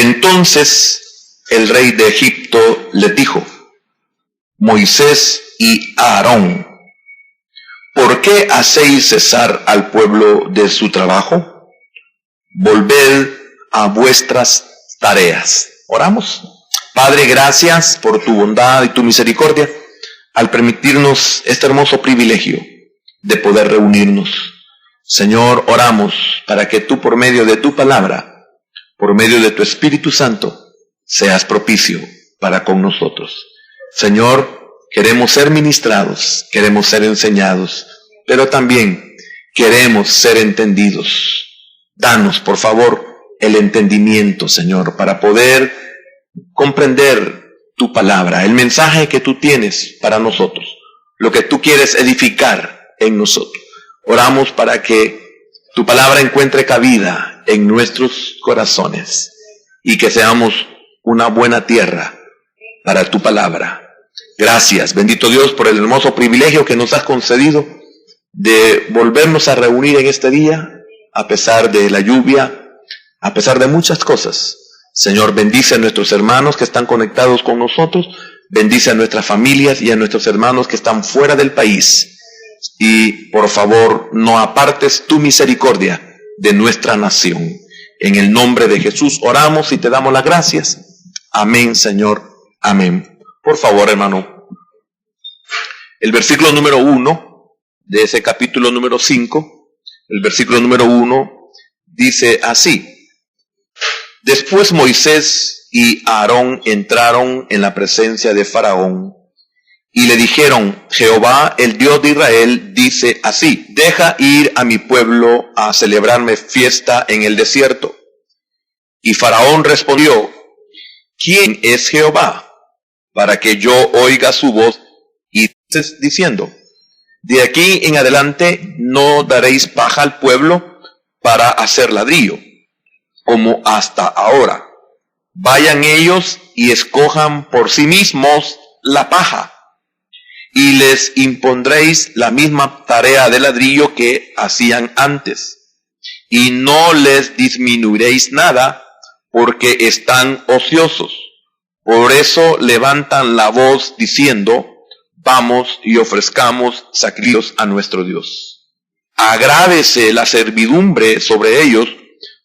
Entonces el rey de Egipto les dijo: Moisés y Aarón, ¿por qué hacéis cesar al pueblo de su trabajo? Volved a vuestras tareas. Oramos. Padre, gracias por tu bondad y tu misericordia al permitirnos este hermoso privilegio de poder reunirnos. Señor, oramos para que tú, por medio de tu palabra, por medio de tu Espíritu Santo, seas propicio para con nosotros. Señor, queremos ser ministrados, queremos ser enseñados, pero también queremos ser entendidos. Danos, por favor, el entendimiento, Señor, para poder comprender tu palabra, el mensaje que tú tienes para nosotros, lo que tú quieres edificar en nosotros. Oramos para que tu palabra encuentre cabida en nuestros corazones y que seamos una buena tierra para tu palabra. Gracias, bendito Dios, por el hermoso privilegio que nos has concedido de volvernos a reunir en este día, a pesar de la lluvia, a pesar de muchas cosas. Señor, bendice a nuestros hermanos que están conectados con nosotros, bendice a nuestras familias y a nuestros hermanos que están fuera del país. Y por favor, no apartes tu misericordia de nuestra nación. En el nombre de Jesús oramos y te damos las gracias. Amén, Señor. Amén. Por favor, hermano. El versículo número 1 de ese capítulo número 5, el versículo número 1 dice así: Después Moisés y Aarón entraron en la presencia de Faraón y le dijeron: Jehová, el Dios de Israel, dice así: deja ir a mi pueblo a celebrarme fiesta en el desierto. Y Faraón respondió: ¿quién es Jehová para que yo oiga su voz? Y diciendo: de aquí en adelante no daréis paja al pueblo para hacer ladrillo, como hasta ahora. Vayan ellos y escojan por sí mismos la paja, y les impondréis la misma tarea de ladrillo que hacían antes, y no les disminuiréis nada, porque están ociosos. Por eso levantan la voz diciendo: vamos y ofrezcamos sacrificios a nuestro Dios. Agrávese la servidumbre sobre ellos,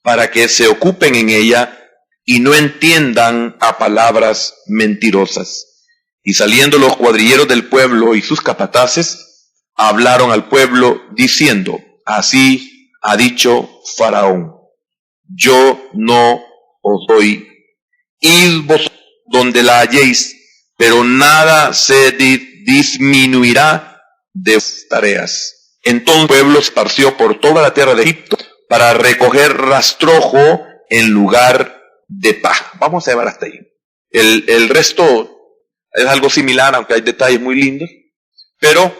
para que se ocupen en ella y no entiendan a palabras mentirosas. Y saliendo los cuadrilleros del pueblo y sus capataces, hablaron al pueblo diciendo: así ha dicho Faraón: yo no os doy. Id vos donde la halléis, pero nada se disminuirá de vuestras tareas. Entonces el pueblo se esparció por toda la tierra de Egipto para recoger rastrojo en lugar de paja. Vamos a llevar hasta ahí. El resto es algo similar, aunque hay detalles muy lindos. Pero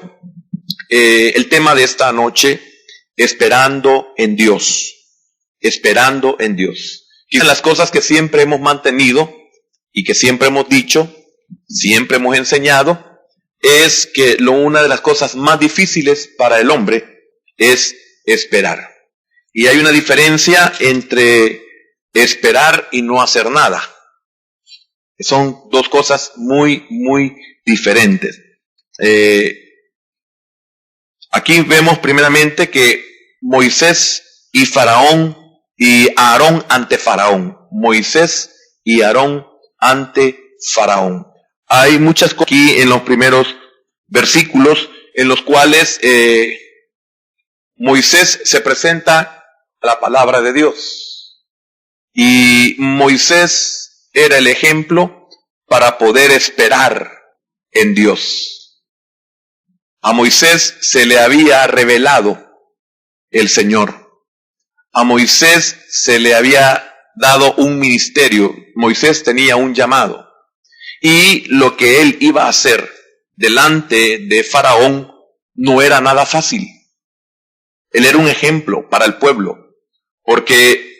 el tema de esta noche: esperando en Dios. Esperando en Dios. Quizás las cosas que siempre hemos mantenido y que siempre hemos dicho, siempre hemos enseñado, es que una de las cosas más difíciles para el hombre es esperar. Y hay una diferencia entre esperar y no hacer nada. Son dos cosas muy, muy diferentes. Aquí vemos primeramente que Moisés y Faraón y Aarón ante Faraón. Moisés y Aarón ante Faraón. Hay muchas cosas aquí en los primeros versículos en los cuales Moisés se presenta a la palabra de Dios. Y Moisés era el ejemplo para poder esperar en Dios. A Moisés se le había revelado el Señor. A Moisés se le había dado un ministerio. Moisés tenía un llamado. Y lo que él iba a hacer delante de Faraón no era nada fácil. Él era un ejemplo para el pueblo. Porque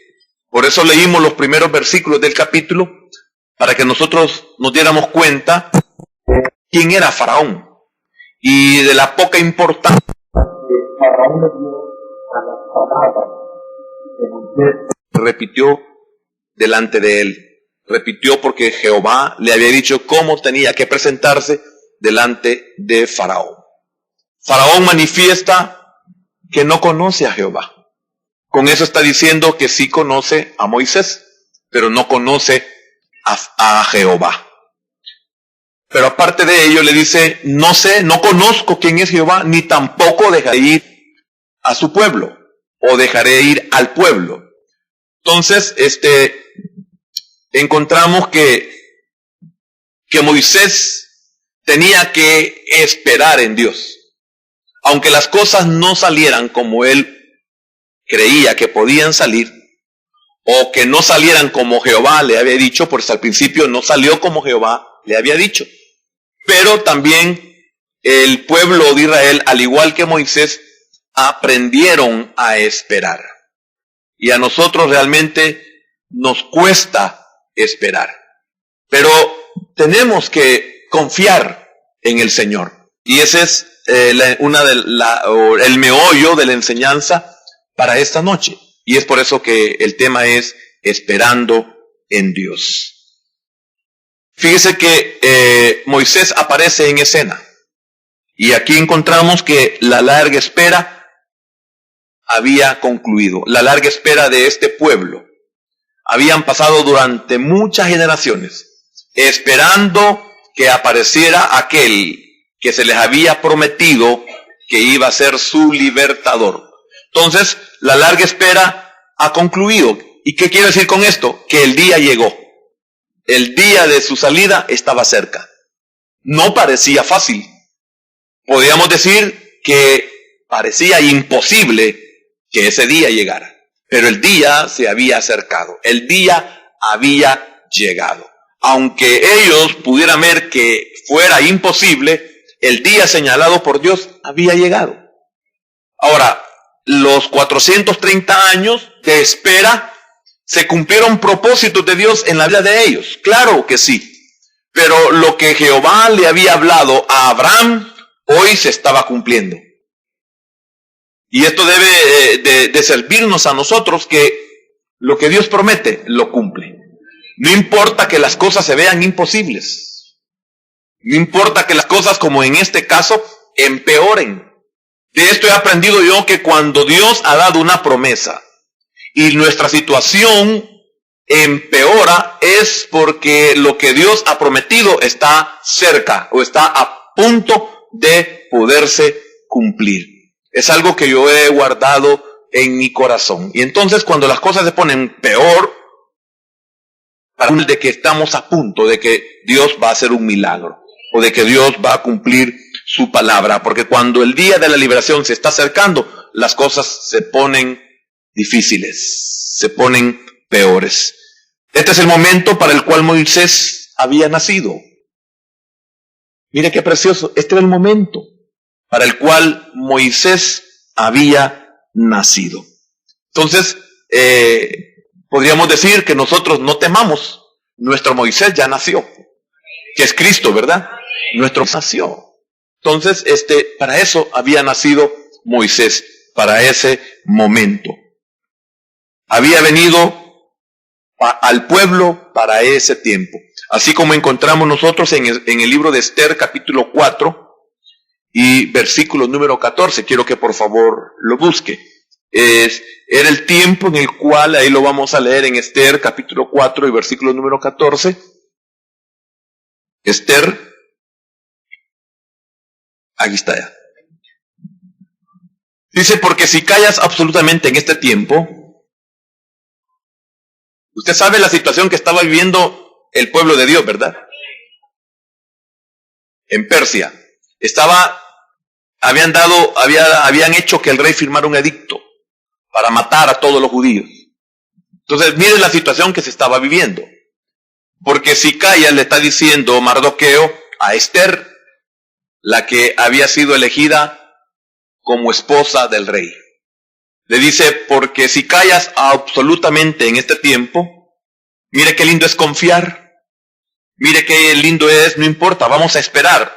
por eso leímos los primeros versículos del capítulo, para que nosotros nos diéramos cuenta de quién era Faraón y de la poca importancia que Faraón le dio a las palabras que Moisés repitió delante de él. repitió porque Jehová le había dicho cómo tenía que presentarse delante de Faraón. Faraón manifiesta que no conoce a Jehová. Con eso está diciendo que sí conoce a Moisés, pero no conoce a Jehová. Pero aparte de ello le dice, no sé, no conozco quién es Jehová, ni tampoco dejaré ir a su pueblo, o dejaré ir al pueblo. Entonces, encontramos que Moisés tenía que esperar en Dios. Aunque las cosas no salieran como él creía que podían salir, o que no salieran como Jehová le había dicho, pues al principio no salió como Jehová le había dicho. Pero también el pueblo de Israel, al igual que Moisés, aprendieron a esperar. Y a nosotros realmente nos cuesta esperar. Pero tenemos que confiar en el Señor. Y ese es el meollo de la enseñanza para esta noche. Y es por eso que el tema es esperando en Dios. Fíjese que Moisés aparece en escena. Y aquí encontramos que la larga espera había concluido. La larga espera de este pueblo. Habían pasado durante muchas generaciones esperando que apareciera aquel que se les había prometido que iba a ser su libertador. Entonces, la larga espera ha concluido. ¿Y qué quiero decir con esto? Que el día llegó. El día de su salida estaba cerca. No parecía fácil. Podríamos decir que parecía imposible que ese día llegara. Pero el día se había acercado. El día había llegado. Aunque ellos pudieran ver que fuera imposible, el día señalado por Dios había llegado. Ahora, los 430 años de espera, ¿se cumplieron propósitos de Dios en la vida de ellos? Claro que sí. Pero lo que Jehová le había hablado a Abraham, hoy se estaba cumpliendo. Y esto debe de servirnos a nosotros, que lo que Dios promete, lo cumple. No importa que las cosas se vean imposibles. No importa que las cosas, como en este caso, empeoren. De esto he aprendido yo, que cuando Dios ha dado una promesa y nuestra situación empeora, es porque lo que Dios ha prometido está cerca o está a punto de poderse cumplir. Es algo que yo he guardado en mi corazón. Y entonces, cuando las cosas se ponen peor, de que estamos a punto de que Dios va a hacer un milagro, o de que Dios va a cumplir su palabra, porque cuando el día de la liberación se está acercando, las cosas se ponen difíciles, se ponen peores. Este es el momento para el cual Moisés había nacido. Mire qué precioso, este era el momento para el cual Moisés había nacido. Entonces, podríamos decir que nosotros no temamos. Nuestro Moisés ya nació, que es Cristo, ¿verdad? Nuestro nació. Entonces, para eso había nacido Moisés, para ese momento. Había venido al pueblo para ese tiempo. Así como encontramos nosotros en el libro de Esther, capítulo 4, y versículo número 14. Quiero que por favor lo busque. Era el tiempo en el cual, ahí lo vamos a leer en Esther, capítulo 4 y versículo número 14. Esther, aquí está ya. Dice, porque si callas absolutamente en este tiempo, usted sabe la situación que estaba viviendo el pueblo de Dios, ¿verdad? En Persia. Habían hecho que el rey firmara un edicto para matar a todos los judíos. Entonces, miren la situación que se estaba viviendo. Porque si callas, le está diciendo Mardoqueo a Esther, la que había sido elegida como esposa del rey. Le dice, porque si callas absolutamente en este tiempo, mire qué lindo es confiar, mire qué lindo es, no importa, vamos a esperar.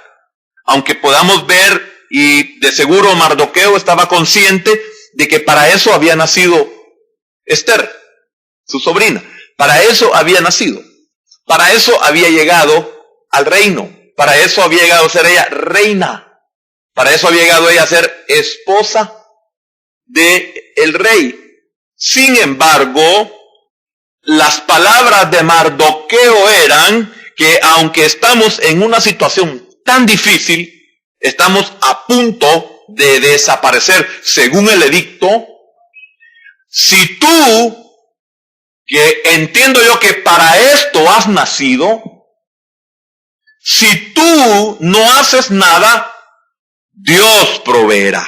Aunque podamos ver, y de seguro Mardoqueo estaba consciente de que para eso había nacido Esther, su sobrina, para eso había nacido. Para eso había llegado al reino. Para eso había llegado a ser ella reina. Para eso había llegado ella a ser esposa del rey. Sin embargo, las palabras de Mardoqueo eran que aunque estamos en una situación tan difícil, estamos a punto de desaparecer según el edicto. Si tú, que entiendo yo que para esto has nacido, si tú no haces nada, Dios proveerá.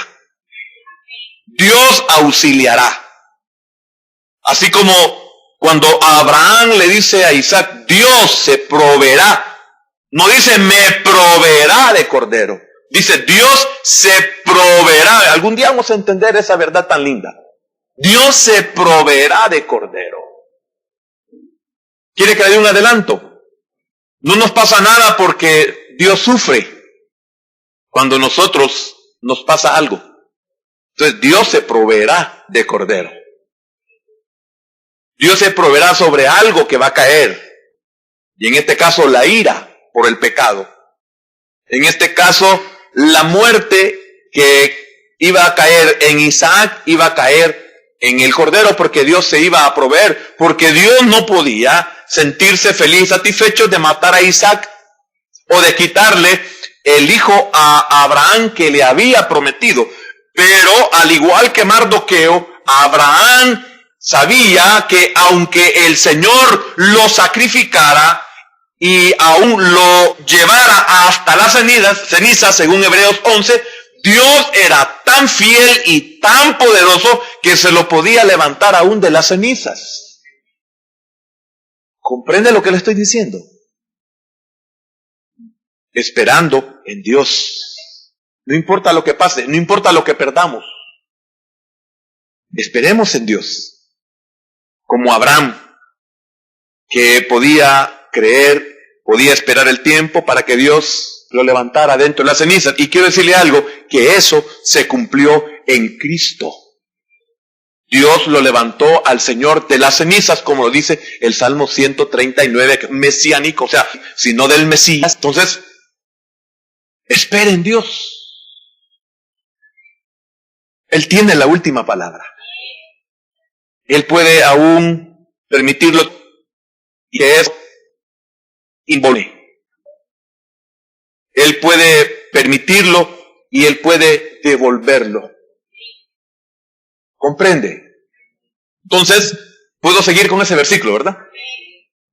Dios auxiliará. Así como cuando Abraham le dice a Isaac, Dios se proveerá. No dice me proveerá de cordero. Dice Dios se proveerá. Algún día vamos a entender esa verdad tan linda. Dios se proveerá de cordero. ¿Quiere que le dé un adelanto? No nos pasa nada porque Dios sufre cuando nosotros nos pasa algo. Entonces Dios se proveerá de cordero. Dios se proveerá sobre algo que va a caer. Y en este caso la ira por el pecado. En este caso la muerte que iba a caer en Isaac iba a caer en el cordero porque Dios se iba a proveer. Porque Dios no podía sentirse feliz, satisfecho de matar a Isaac o de quitarle el hijo a Abraham que le había prometido. Pero al igual que Mardoqueo, Abraham sabía que aunque el Señor lo sacrificara y aún lo llevara hasta las cenizas, según Hebreos 11, Dios era tan fiel y tan poderoso que se lo podía levantar aún de las cenizas. ¿Comprende lo que le estoy diciendo? Esperando en Dios. No importa lo que pase, no importa lo que perdamos. Esperemos en Dios. Como Abraham, que podía creer, podía esperar el tiempo para que Dios lo levantara dentro de las cenizas. Y quiero decirle algo, que eso se cumplió en Cristo. Dios lo levantó al Señor de las cenizas, como lo dice el Salmo 139, mesiánico, o sea, sino del Mesías. Entonces, espere en Dios. Él tiene la última palabra. Él puede aún permitirlo, que es involuntariamente. Él puede permitirlo y Él puede devolverlo. ¿Comprende? Entonces, puedo seguir con ese versículo, ¿verdad?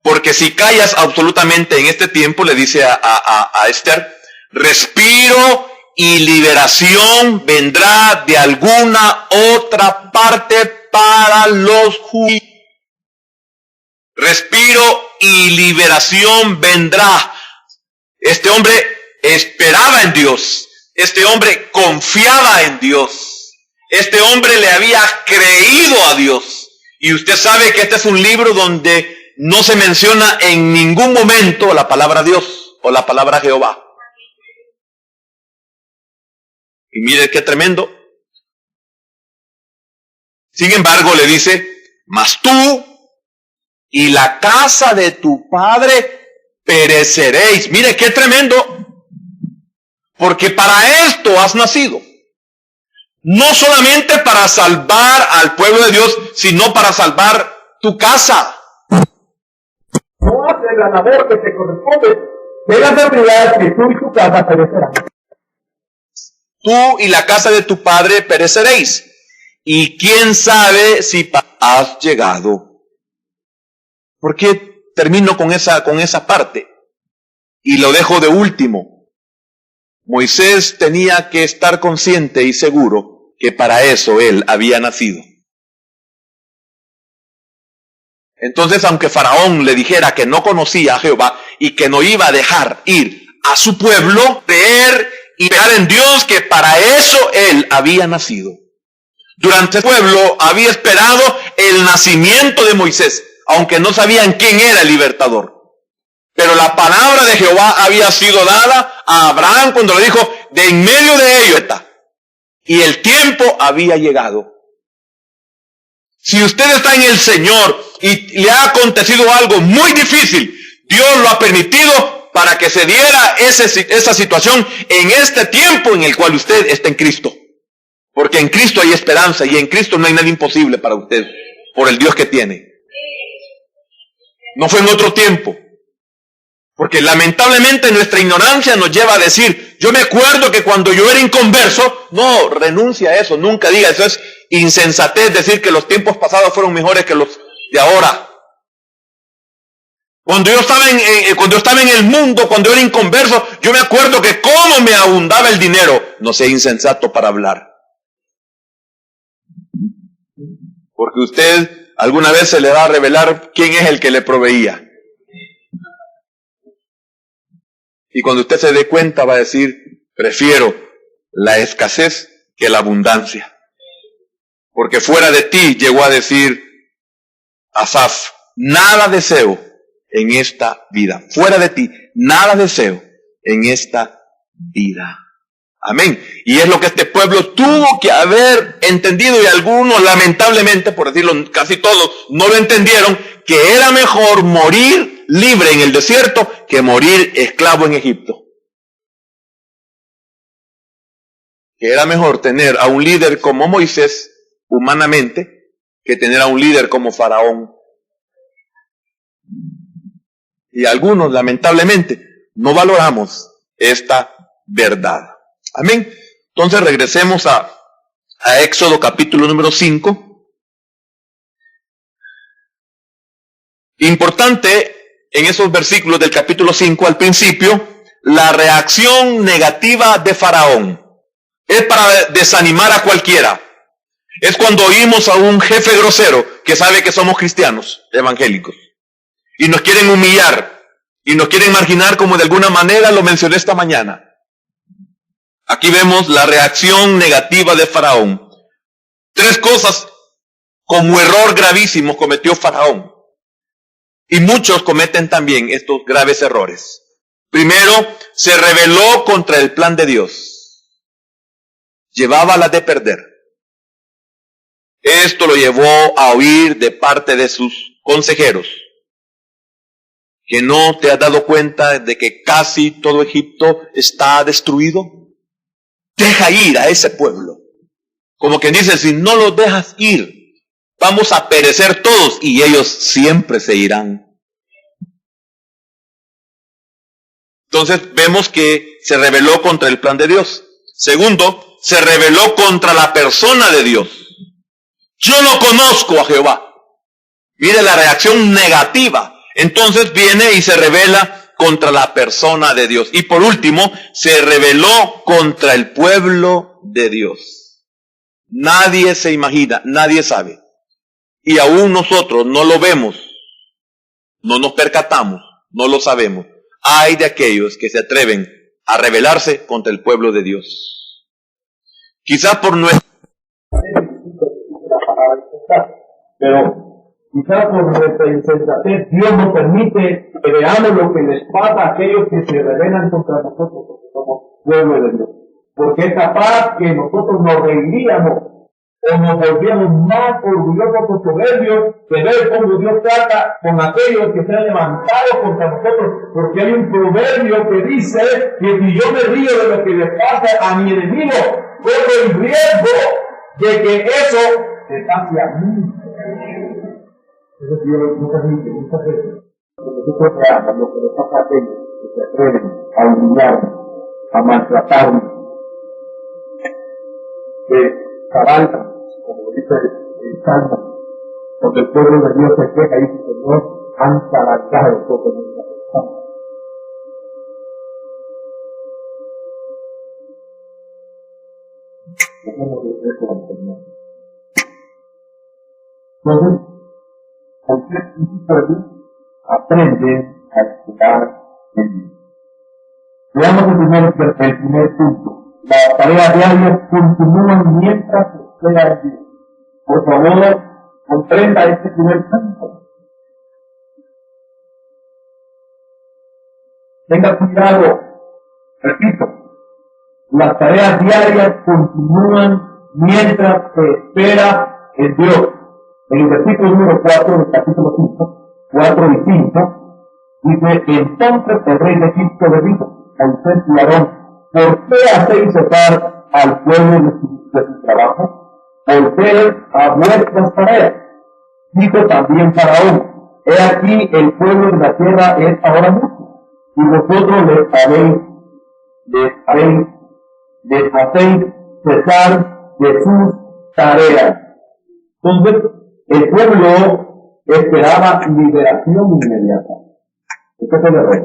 Porque si callas absolutamente en este tiempo, le dice a Esther, respiro y liberación vendrá de alguna otra parte para los judíos. Respiro y liberación vendrá. Este hombre esperaba en Dios. Este hombre confiaba en Dios. Este hombre le había creído a Dios. Y usted sabe que este es un libro donde no se menciona en ningún momento la palabra Dios o la palabra Jehová. Y mire qué tremendo. Sin embargo, le dice, mas tú y la casa de tu padre pereceréis. Mire qué tremendo. Porque para esto has nacido. No solamente para salvar al pueblo de Dios, sino para salvar tu casa. No haces la labor que te corresponde. De la seguridad que tú y tu casa perecerán. Tú y la casa de tu padre pereceréis. Y quién sabe si has llegado. ¿Por qué termino con esa parte? Y lo dejo de último. Moisés tenía que estar consciente y seguro que para eso él había nacido. Entonces, aunque Faraón le dijera que no conocía a Jehová y que no iba a dejar ir a su pueblo, creer y esperar en Dios, que para eso él había nacido. Durante el pueblo había esperado el nacimiento de Moisés, aunque no sabían quién era el libertador. Pero la palabra de Jehová había sido dada a Abraham cuando le dijo, de en medio de ellos está. Y el tiempo había llegado. Si usted está en el Señor y le ha acontecido algo muy difícil, Dios lo ha permitido para que se diera esa situación en este tiempo en el cual usted está en Cristo. Porque en Cristo hay esperanza y en Cristo no hay nada imposible para usted, por el Dios que tiene. No fue en otro tiempo. Porque lamentablemente nuestra ignorancia nos lleva a decir, yo me acuerdo que cuando yo era inconverso, no, renuncia a eso, nunca diga, eso es insensatez decir que los tiempos pasados fueron mejores que los de ahora. Cuando yo estaba en el mundo, cuando yo era inconverso, yo me acuerdo que cómo me abundaba el dinero. No sea insensato para hablar. Porque usted alguna vez se le va a revelar quién es el que le proveía. Y cuando usted se dé cuenta va a decir, prefiero la escasez que la abundancia. Porque fuera de ti, llegó a decir Asaf, nada deseo en esta vida. Fuera de ti, nada deseo en esta vida. Amén. Y es lo que este pueblo tuvo que haber entendido, y algunos, lamentablemente, por decirlo, casi todos, no lo entendieron, que era mejor morir libre en el desierto que morir esclavo en Egipto. Que era mejor tener a un líder como Moisés, humanamente, que tener a un líder como Faraón. Y algunos, lamentablemente, no valoramos esta verdad. Amén. Entonces regresemos a Éxodo capítulo número 5. Importante en esos versículos del capítulo 5 al principio, la reacción negativa de Faraón. Es para desanimar a cualquiera. Es cuando oímos a un jefe grosero que sabe que somos cristianos evangélicos y nos quieren humillar y nos quieren marginar, como de alguna manera lo mencioné esta mañana. Aquí vemos la reacción negativa de Faraón. 3 cosas como error gravísimo cometió Faraón. Y muchos cometen también estos graves errores. Primero, se rebeló contra el plan de Dios. Llevaba la de perder. Esto lo llevó a oír de parte de sus consejeros que no te has dado cuenta de que casi todo Egipto está destruido. Deja ir a ese pueblo. Como quien dice, si no los dejas ir, vamos a perecer todos y ellos siempre se irán. Entonces vemos que se rebeló contra el plan de Dios. Segundo, se rebeló contra la persona de Dios. Yo no conozco a Jehová. Mire la reacción negativa. Entonces viene y se rebela contra la persona de Dios. Y por último, se rebeló contra el pueblo de Dios. Nadie se imagina, nadie sabe. Y aún nosotros no lo vemos, no nos percatamos, no lo sabemos. Hay de aquellos que se atreven a rebelarse contra el pueblo de Dios. Quizás por nuestra... Pero quizás por nuestra insensatez, Dios no permite que veamos lo que les pasa a aquellos que se rebelan contra nosotros, porque somos pueblo de Dios. Porque es capaz que nosotros nos reiríamos o nos volvíamos más orgullosos o soberbios de ver cómo Dios trata con aquellos que se han levantado contra nosotros. Porque hay un proverbio que dice que si yo me río de lo que le pasa a mi enemigo, corro el riesgo de que eso se pase a mí. Eso Dios no permite muchas veces. Porque nosotros veamos lo que le pasa a aquellos que se atreven a humillarnos, a maltratarnos, que cabalgan, como dice el Salmo, porque el pueblo de Dios se queja y dice, Señor, han cabalgado sobre nuestra persona. Dejemos de ser con el Señor. Entonces, cualquier pueblo aprende a esperar en Dios. Veamos el primer punto. La tarea diaria continúa mientras espera en Dios. Por favor, comprenda este primer punto. Tenga cuidado. Repito, las tareas diarias continúan mientras se espera en Dios. En el versículo número 4 del capítulo 5, 4 y 5, Dice, entonces el rey de Egipto le dijo a Moisés y Aarón, ¿por qué hacéis cesar al pueblo de su trabajo? Porque él ha vuelto las tareas. Dijo también Faraón, he aquí el pueblo de la tierra es ahora mucho, y vosotros les hacéis cesar de sus tareas. Entonces, el pueblo esperaba liberación inmediata. Este es el rey.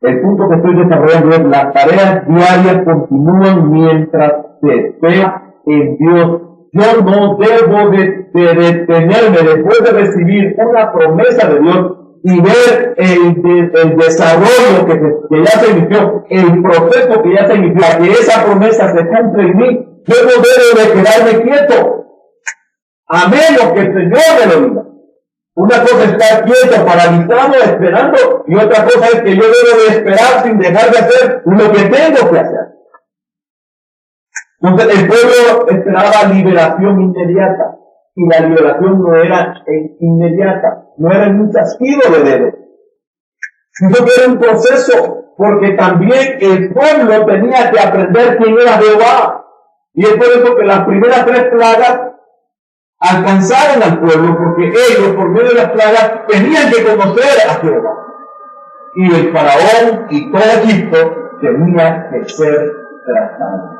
El punto que estoy desarrollando es las tareas diarias continúan mientras se espera en Dios. Yo no debo de detenerme después de recibir una promesa de Dios y ver el desarrollo que ya se inició, el proceso que ya se inició, para que esa promesa se cumpla en mí. Yo no debo de quedarme quieto, a menos que el Señor me lo diga. Una cosa es estar quieto, paralizado, esperando, y otra cosa es que yo debo de esperar sin dejar de hacer lo que tengo que hacer. Entonces el pueblo esperaba liberación inmediata, y la liberación no era inmediata, no era en un chasquido de dedo, sino que era un proceso, porque también el pueblo tenía que aprender quién era Jehová, y es por eso que las primeras 3 plagas alcanzaron al pueblo, porque ellos, por medio de las plagas, tenían que conocer a Jehová. Y el faraón y todo Egipto tenía que ser tratado.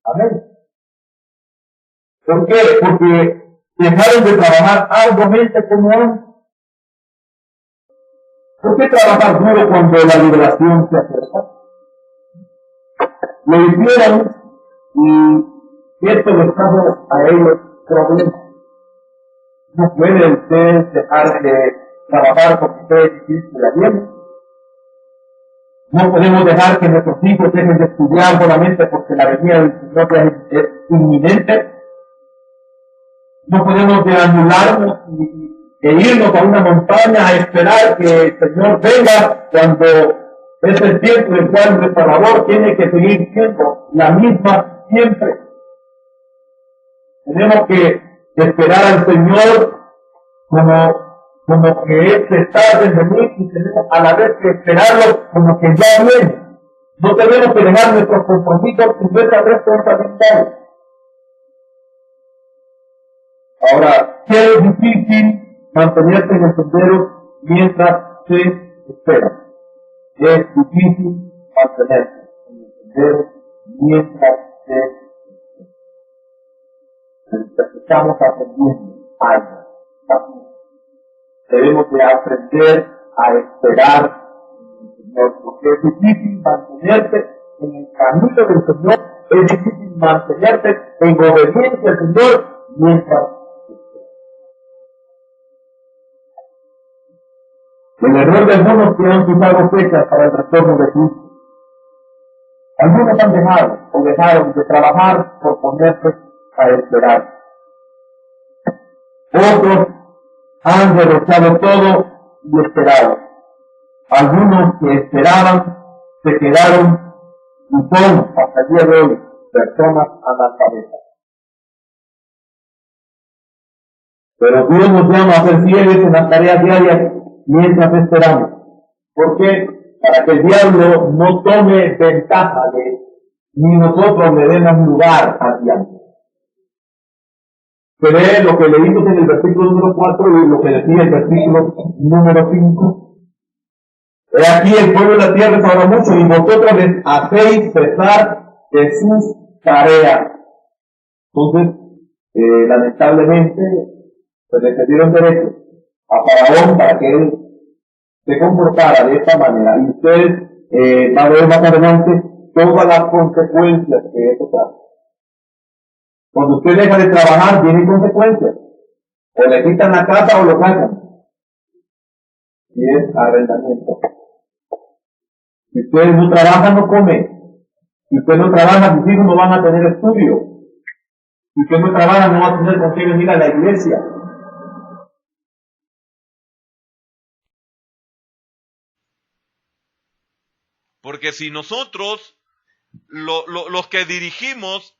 Amén. ¿Por qué? Porque dejaron de trabajar arduamente como antes. ¿Por qué trabajar duro cuando la liberación se acerca? Lo hicieron y esto les trajo a ellos problemas. No puede usted dejar de trabajar porque usted existe la bien. No podemos dejar que nuestros hijos dejen de estudiar solamente porque la venida del Señor es inminente. No podemos anularnos e irnos a una montaña a esperar que el Señor venga cuando es el tiempo en el cual nuestra labor tiene que seguir siendo la misma siempre. Tenemos que esperar al Señor como que Él se está de venir y tenemos a la vez que esperarlo como que ya viene. No tenemos que dejar nuestros compromisos sin nuestra responsabilidad. Ahora, qué es difícil mantenerse en el sendero mientras se espera. Es difícil mantenerse en el sendero mientras se espera. Estamos aprendiendo algo. Debemos de aprender a esperar en el Señor, porque es difícil mantenerte en el camino del Señor, es difícil mantenerte en obediencia al Señor mientras el error de algunos que han fijado fechas para el retorno de Cristo. Algunos han dejado o dejaron de trabajar por ponerse a esperar. Otros han derrochado todo y esperado. Algunos que esperaban se quedaron y son hasta el día de hoy personas analfabetas. Pero Dios nos llama a ser fieles en las tareas diarias mientras esperamos. ¿Por qué? Para que el diablo no tome ventaja de ni nosotros le demos lugar al diablo. Se ve lo que leímos en el versículo número 4 y lo que decía el versículo número 5. He aquí el pueblo de la tierra es ahora mucho y vosotros les hacéis cesar de sus tareas. Entonces, lamentablemente, se le dieron derecho a Faraón para que él se comportara de esta manera. Y ustedes van a ver más adelante todas las consecuencias que eso trae. Cuando usted deja de trabajar, tiene consecuencias. O le quitan la casa o lo sacan. Y es arrendamiento. Si usted no trabaja, no come. Si usted no trabaja, sus hijos no van a tener estudio. Si usted no trabaja, no va a tener con qué venir a la iglesia. Porque si nosotros, los que dirigimos,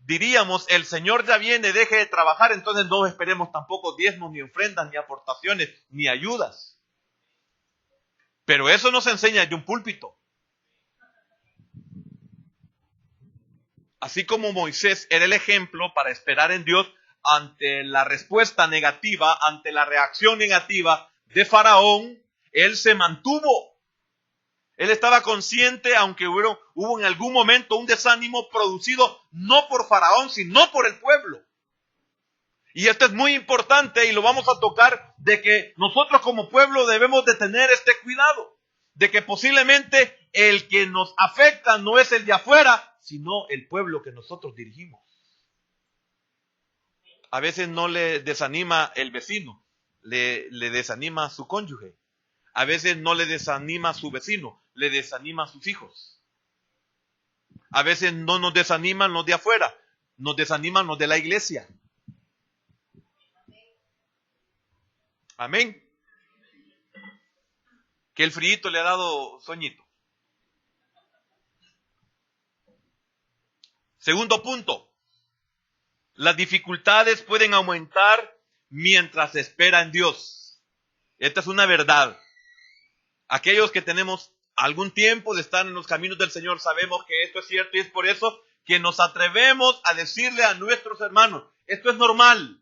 diríamos, el Señor ya viene, deje de trabajar, entonces no esperemos tampoco diezmos, ni ofrendas, ni aportaciones, ni ayudas. Pero eso no se enseña de un púlpito. Así como Moisés era el ejemplo para esperar en Dios ante la respuesta negativa, ante la reacción negativa de Faraón, él se mantuvo. Él estaba consciente, aunque hubo en algún momento un desánimo producido no por Faraón, sino por el pueblo. Y esto es muy importante y lo vamos a tocar, de que nosotros como pueblo debemos de tener este cuidado, de que posiblemente el que nos afecta no es el de afuera, sino el pueblo que nosotros dirigimos. A veces no le desanima el vecino, le desanima a su cónyuge. A veces no le desanima a su vecino, le desanima a sus hijos. A veces no nos desaniman los de afuera, nos desaniman los de la iglesia. Amén. Que el frío le ha dado sueñito. Segundo punto. Las dificultades pueden aumentar mientras se espera en Dios. Esta es una verdad. Aquellos que tenemos algún tiempo de estar en los caminos del Señor sabemos que esto es cierto, y es por eso que nos atrevemos a decirle a nuestros hermanos, esto es normal.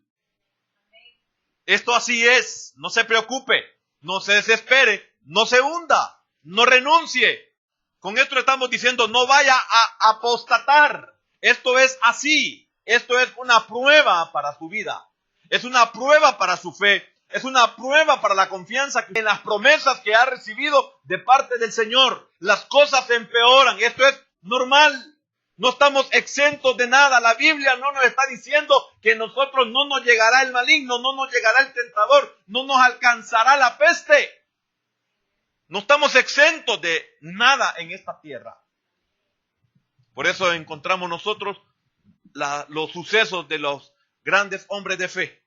Esto así es, no se preocupe, no se desespere, no se hunda, no renuncie. Con esto le estamos diciendo, no vaya a apostatar. Esto es así, esto es una prueba para su vida, es una prueba para su fe, es una prueba para la confianza en las promesas que ha recibido de parte del Señor. Las cosas se empeoran, esto es normal. No estamos exentos de nada. La Biblia no nos está diciendo que nosotros no nos llegará el maligno, no nos llegará el tentador, no nos alcanzará la peste. No estamos exentos de nada en esta tierra. Por eso encontramos nosotros los sucesos de los grandes hombres de fe.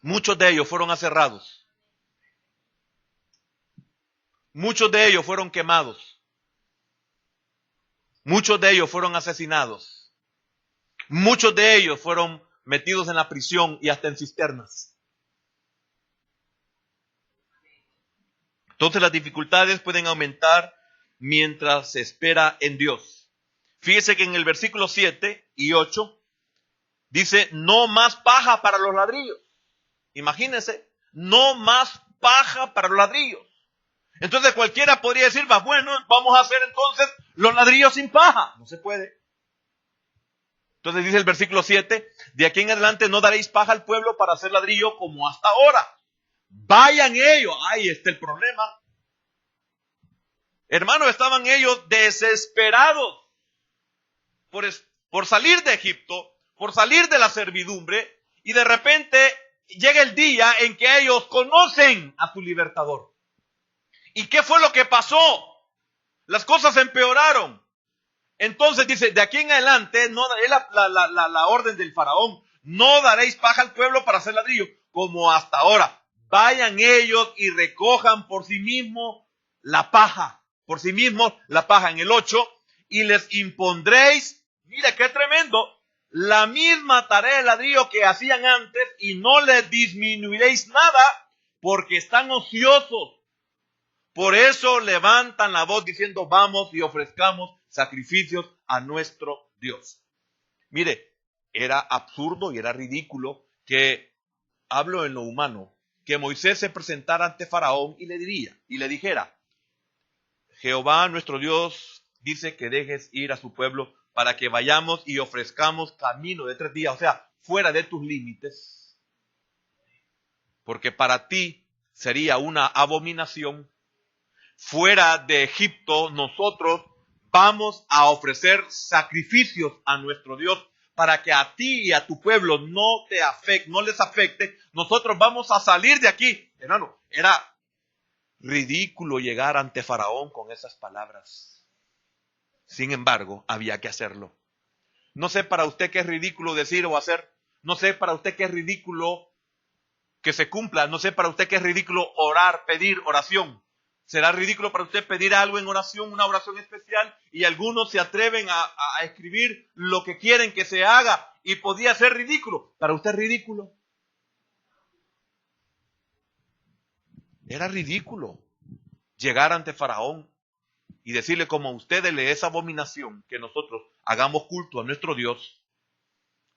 Muchos de ellos fueron aserrados. Muchos de ellos fueron quemados. Muchos de ellos fueron asesinados. Muchos de ellos fueron metidos en la prisión y hasta en cisternas. Entonces las dificultades pueden aumentar mientras se espera en Dios. Fíjese que en el versículo 7 y 8 dice, no más paja para los ladrillos. Imagínense, no más paja para los ladrillos. Entonces cualquiera podría decir, bueno, vamos a hacer entonces los ladrillos sin paja. No se puede. Entonces dice el versículo 7, de aquí en adelante no daréis paja al pueblo para hacer ladrillo como hasta ahora. Vayan ellos. Ahí está el problema. Hermanos, estaban ellos desesperados por salir de Egipto, por salir de la servidumbre, y de repente llega el día en que ellos conocen a su libertador. ¿Y qué fue lo que pasó? Las cosas empeoraron. Entonces dice, de aquí en adelante, no es la orden del faraón, no daréis paja al pueblo para hacer ladrillo, como hasta ahora. Vayan ellos y recojan por sí mismos la paja, en el 8, y les impondréis, mira qué tremendo, la misma tarea de ladrillo que hacían antes, y no les disminuiréis nada, porque están ociosos. Por eso levantan la voz diciendo, vamos y ofrezcamos sacrificios a nuestro Dios. Mire, era absurdo y era ridículo que, hablo en lo humano, que Moisés se presentara ante Faraón y le dijera, Jehová nuestro Dios dice que dejes ir a su pueblo para que vayamos y ofrezcamos camino de 3 días, o sea, fuera de tus límites, porque para ti sería una abominación. Fuera de Egipto, nosotros vamos a ofrecer sacrificios a nuestro Dios para que a ti y a tu pueblo no les afecte. Nosotros vamos a salir de aquí. Hermano, era ridículo llegar ante Faraón con esas palabras. Sin embargo, había que hacerlo. No sé para usted qué es ridículo decir o hacer. No sé para usted qué es ridículo que se cumpla. No sé para usted qué es ridículo orar, pedir oración. ¿Será ridículo para usted pedir algo en oración, una oración especial? Y algunos se atreven a escribir lo que quieren que se haga y podía ser ridículo. ¿Para usted es ridículo? Era ridículo llegar ante Faraón y decirle, como a ustedes le es abominación que nosotros hagamos culto a nuestro Dios,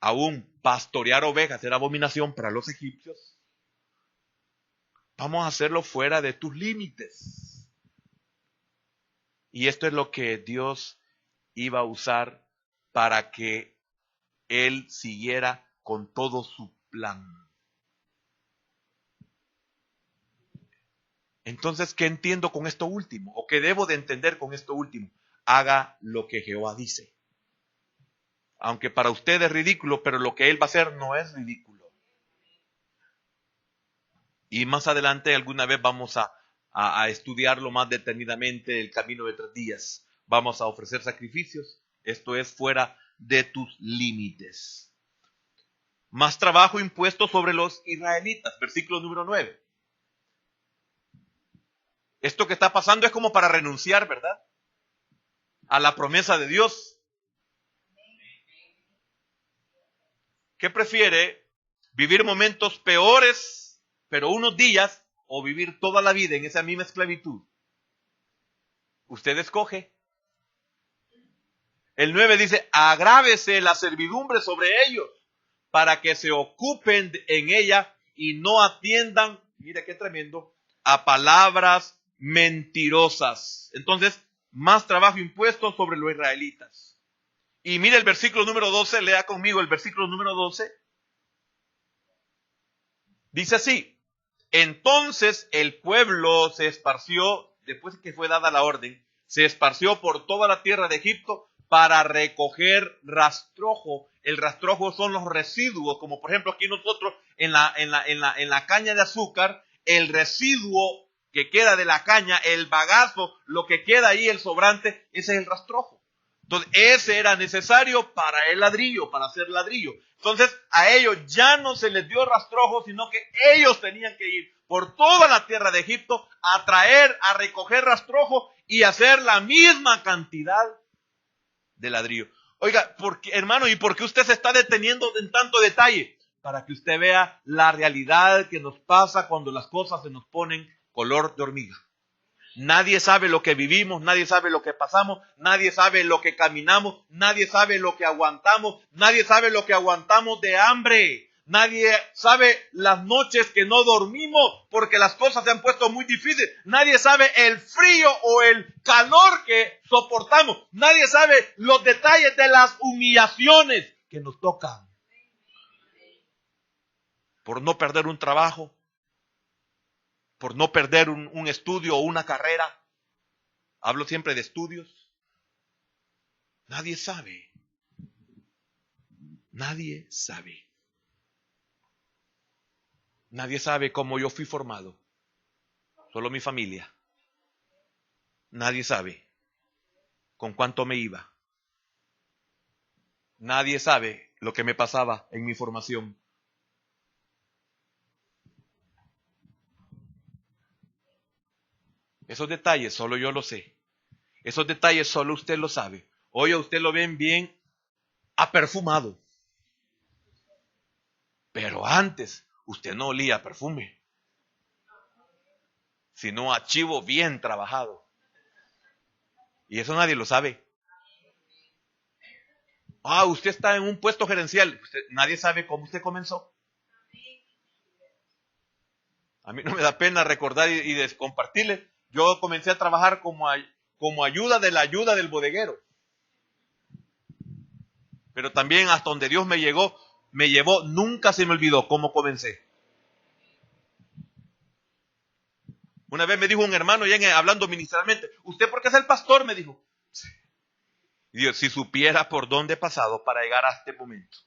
aún pastorear ovejas era abominación para los egipcios, vamos a hacerlo fuera de tus límites. Y esto es lo que Dios iba a usar para que él siguiera con todo su plan. Entonces, ¿qué entiendo con esto último? ¿O qué debo de entender con esto último? Haga lo que Jehová dice. Aunque para usted es ridículo, pero lo que él va a hacer no es ridículo. Y más adelante alguna vez vamos a estudiarlo más detenidamente, el camino de 3 días. Vamos a ofrecer sacrificios. Esto es fuera de tus límites. Más trabajo impuesto sobre los israelitas. Versículo número 9. Esto que está pasando es como para renunciar, ¿verdad? A la promesa de Dios. ¿Qué prefiere? ¿Vivir momentos peores, pero unos días, o vivir toda la vida en esa misma esclavitud? Usted escoge. El 9 dice, agrávese la servidumbre sobre ellos, para que se ocupen en ella y no atiendan, mira qué tremendo, a palabras mentirosas. Entonces, más trabajo impuesto sobre los israelitas. Y mire el versículo número 12, lea conmigo el versículo número 12. Dice así, entonces el pueblo se esparció, después que fue dada la orden, se esparció por toda la tierra de Egipto para recoger rastrojo. El rastrojo son los residuos, como por ejemplo aquí nosotros en la caña de azúcar, el residuo que queda de la caña, el bagazo, lo que queda ahí, el sobrante, ese es el rastrojo. Entonces, ese era necesario para el ladrillo, para hacer ladrillo. Entonces, a ellos ya no se les dio rastrojo, sino que ellos tenían que ir por toda la tierra de Egipto a traer, a recoger rastrojo y hacer la misma cantidad de ladrillo. Oiga, hermano, ¿y por qué usted se está deteniendo en tanto detalle? Para que usted vea la realidad que nos pasa cuando las cosas se nos ponen color de hormiga. Nadie sabe lo que vivimos, nadie sabe lo que pasamos, nadie sabe lo que caminamos, nadie sabe lo que aguantamos, nadie sabe lo que aguantamos de hambre, nadie sabe las noches que no dormimos porque las cosas se han puesto muy difíciles, nadie sabe el frío o el calor que soportamos, nadie sabe los detalles de las humillaciones que nos tocan. Por no perder un trabajo, por no perder un estudio o una carrera. Hablo siempre de estudios. Nadie sabe. Nadie sabe. Nadie sabe cómo yo fui formado. Solo mi familia. Nadie sabe con cuánto me iba. Nadie sabe lo que me pasaba en mi formación. Esos detalles solo yo lo sé. Esos detalles solo usted lo sabe. Hoy a usted lo ven bien aperfumado. Pero antes usted no olía a perfume, sino a chivo bien trabajado. Y eso nadie lo sabe. Usted está en un puesto gerencial. Nadie sabe cómo usted comenzó. A mí no me da pena recordar y compartirle. Yo comencé a trabajar como ayuda de la ayuda del bodeguero. Pero también hasta donde Dios me llevó, nunca se me olvidó cómo comencé. Una vez me dijo un hermano, ya hablando ministralmente, ¿usted por qué es el pastor? Me dijo. Y Dios, si supiera por dónde he pasado para llegar a este momento.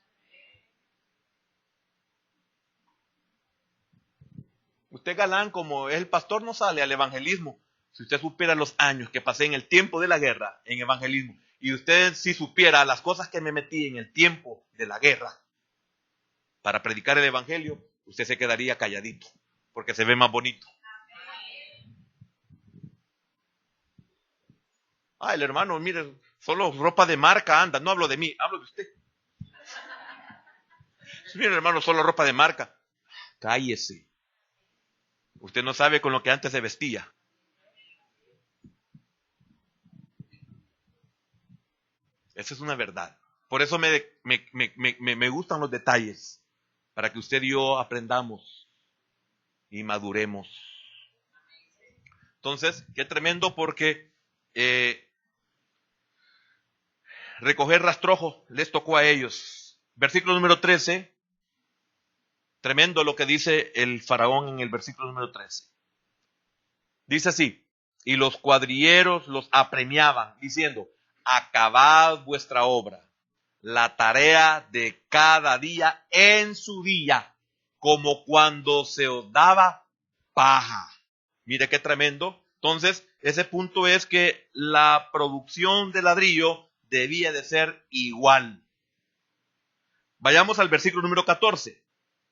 Usted galán, como es el pastor, no sale al evangelismo. Si usted supiera los años que pasé en el tiempo de la guerra en evangelismo, y usted si supiera las cosas que me metí en el tiempo de la guerra para predicar el evangelio, usted se quedaría calladito, porque se ve más bonito. El hermano, mire, solo ropa de marca anda. No hablo de mí, hablo de usted. Mire, hermano, solo ropa de marca. Cállese. Usted no sabe con lo que antes se vestía. Esa es una verdad. Por eso me gustan los detalles, para que usted y yo aprendamos y maduremos. Entonces, qué tremendo, porque recoger rastrojo les tocó a ellos. Versículo número 13. Tremendo lo que dice el faraón en el versículo número 13. Dice así: y los cuadrilleros los apremiaban, diciendo: acabad vuestra obra, la tarea de cada día en su día, como cuando se os daba paja. Mire qué tremendo. Entonces, ese punto es que la producción de ladrillo debía de ser igual. Vayamos al versículo número 14.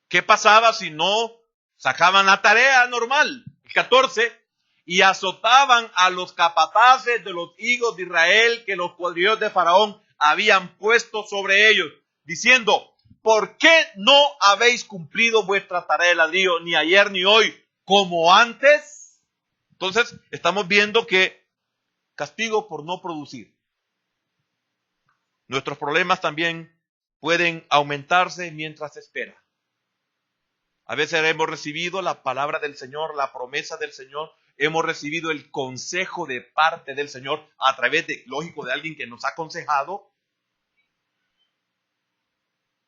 ¿Qué pasaba si no sacaban la tarea normal? 14. Y azotaban a los capataces de los hijos de Israel que los cuadrilleros de Faraón habían puesto sobre ellos, diciendo: ¿por qué no habéis cumplido vuestra tarea de ladrillo ni ayer ni hoy como antes? Entonces, estamos viendo que castigo por no producir. Nuestros problemas también pueden aumentarse mientras se espera. A veces hemos recibido la palabra del Señor, la promesa del Señor, hemos recibido el consejo de parte del Señor a través de, lógico, de alguien que nos ha aconsejado.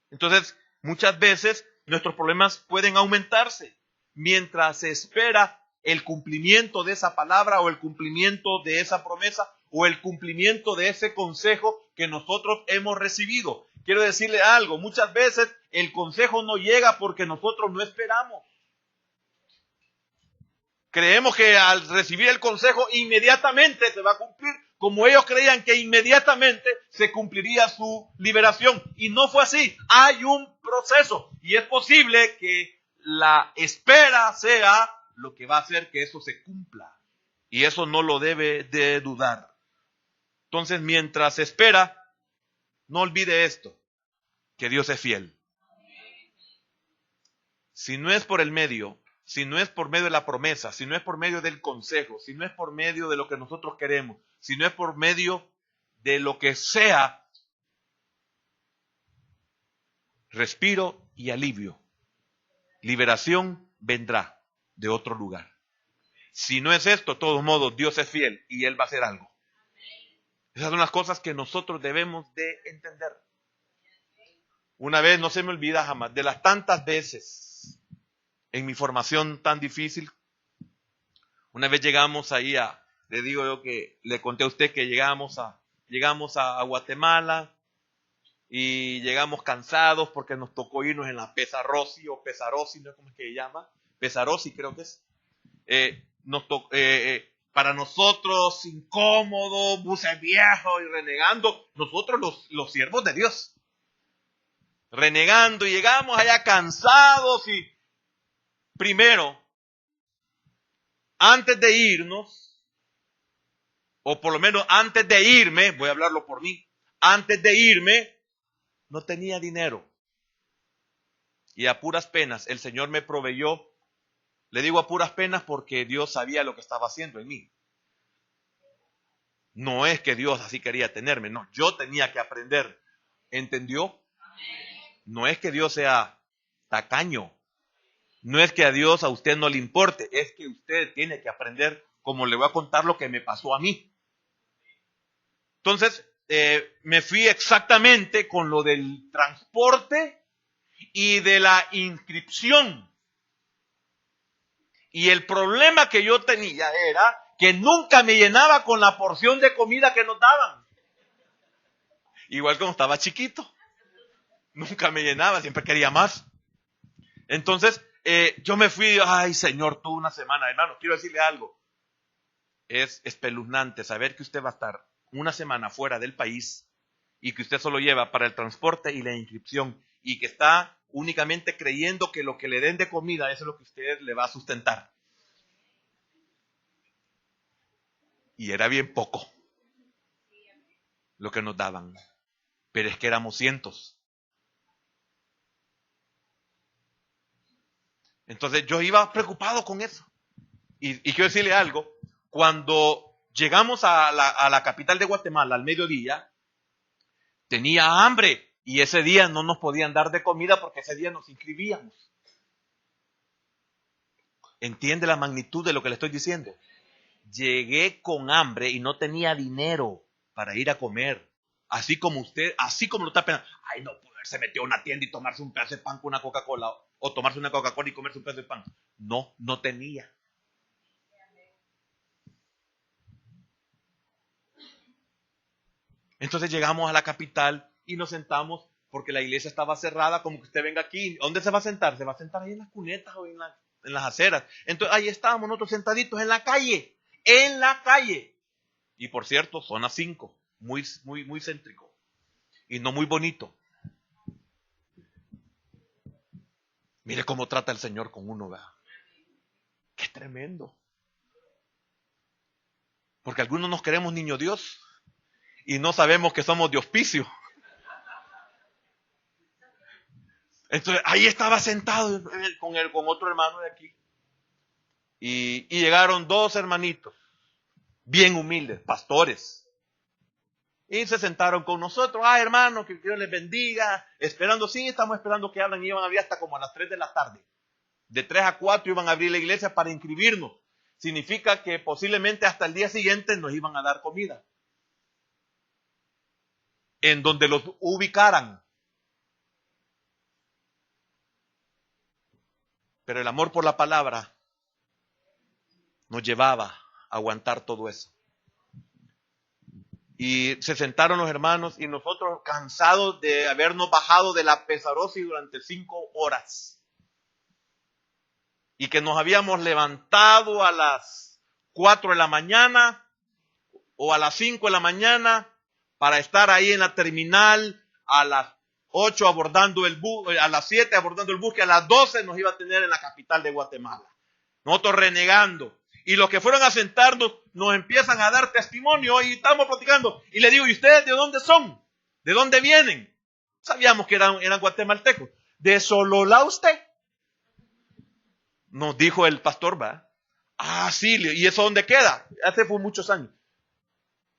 Entonces, muchas veces nuestros problemas pueden aumentarse mientras se espera el cumplimiento de esa palabra o el cumplimiento de esa promesa o el cumplimiento de ese consejo que nosotros hemos recibido. Quiero decirle algo, muchas veces el consejo no llega porque nosotros no esperamos. Creemos que al recibir el consejo inmediatamente se va a cumplir, como ellos creían que inmediatamente se cumpliría su liberación. Y no fue así. Hay un proceso y es posible que la espera sea lo que va a hacer que eso se cumpla. Y eso no lo debe de dudar. Entonces, mientras se espera, no olvide esto, que Dios es fiel. Si no es por el medio, si no es por medio de la promesa, si no es por medio del consejo, si no es por medio de lo que nosotros queremos, si no es por medio de lo que sea, respiro y alivio, liberación vendrá de otro lugar. Si no es esto, de todos modos, Dios es fiel y Él va a hacer algo. Esas son las cosas que nosotros debemos de entender. Una vez, no se me olvida jamás, de las tantas veces en mi formación tan difícil, una vez llegamos ahí le digo yo que, le conté a usted que llegamos a Guatemala y llegamos cansados porque nos tocó irnos en la Pesarosi o Pesarosi, ¿no? ¿Cómo es que se llama? Pesarosi creo que es. Para nosotros incómodo, buses viejos y renegando, nosotros los siervos de Dios, renegando, y llegamos allá cansados. Y primero, antes de irnos, o por lo menos antes de irme, voy a hablarlo por mí, antes de irme, no tenía dinero. Y a puras penas el Señor me proveyó. Le digo a puras penas porque Dios sabía lo que estaba haciendo en mí. No es que Dios así quería tenerme, no, yo tenía que aprender. ¿Entendió? No es que Dios sea tacaño. No es que a Dios a usted no le importe, es que usted tiene que aprender, como le voy a contar lo que me pasó a mí. Entonces, me fui exactamente con lo del transporte y de la inscripción. Y el problema que yo tenía era que nunca me llenaba con la porción de comida que nos daban. Igual como estaba chiquito. Nunca me llenaba, siempre quería más. Entonces, yo me fui, ay Señor, toda una semana. Hermano, quiero decirle algo. Es espeluznante saber que usted va a estar una semana fuera del país y que usted solo lleva para el transporte y la inscripción y que está únicamente creyendo que lo que le den de comida eso es lo que usted le va a sustentar. Y era bien poco lo que nos daban, pero es que éramos cientos. Entonces yo iba preocupado con eso. Y quiero decirle algo, cuando llegamos a la capital de Guatemala al mediodía, tenía hambre y ese día no nos podían dar de comida porque ese día nos inscribíamos. ¿Entiende la magnitud de lo que le estoy diciendo? Llegué con hambre y no tenía dinero para ir a comer. Así como usted, así como lo está pensando. Ay, no puede se metió a una tienda y tomarse un pedazo de pan con una Coca-Cola. O tomarse una Coca-Cola y comerse un pedazo de pan. No, no tenía. Entonces llegamos a la capital y nos sentamos porque la iglesia estaba cerrada, como que usted venga aquí. ¿Dónde se va a sentar? Se va a sentar ahí en las cunetas o en las aceras. Entonces ahí estábamos nosotros sentaditos en la calle. En la calle. Y por cierto, zona 5. Muy céntrico. Y no muy bonito. Mire cómo trata el Señor con uno, ¿verdad? Qué tremendo. Porque algunos nos queremos niño Dios y no sabemos que somos de hospicio. Entonces ahí estaba sentado con otro hermano de aquí. Y llegaron dos hermanitos, bien humildes, pastores. Y se sentaron con nosotros. Hermano, que Dios les bendiga. Esperando, sí, estamos esperando que hablen. Y iban a abrir hasta como a las 3 de la tarde. De 3 a 4 iban a abrir la iglesia para inscribirnos. Significa que posiblemente hasta el día siguiente nos iban a dar comida. En donde los ubicaran. Pero el amor por la palabra nos llevaba a aguantar todo eso. Y se sentaron los hermanos y nosotros cansados de habernos bajado de la pesarosis durante 5 horas. Y que nos habíamos levantado a las 4 de la mañana o a las 5 de la mañana para estar ahí en la terminal a las 8 abordando el bus, a las 7 abordando el bus, que a las 12 nos iba a tener en la capital de Guatemala. Nosotros renegando. Y los que fueron a sentarnos nos empiezan a dar testimonio y estamos platicando. Y le digo, ¿y ustedes de dónde son? ¿De dónde vienen? Sabíamos que eran guatemaltecos. ¿De Sololá usted? Nos dijo el pastor, ¿va? Sí, ¿y eso dónde queda? Hace fue muchos años.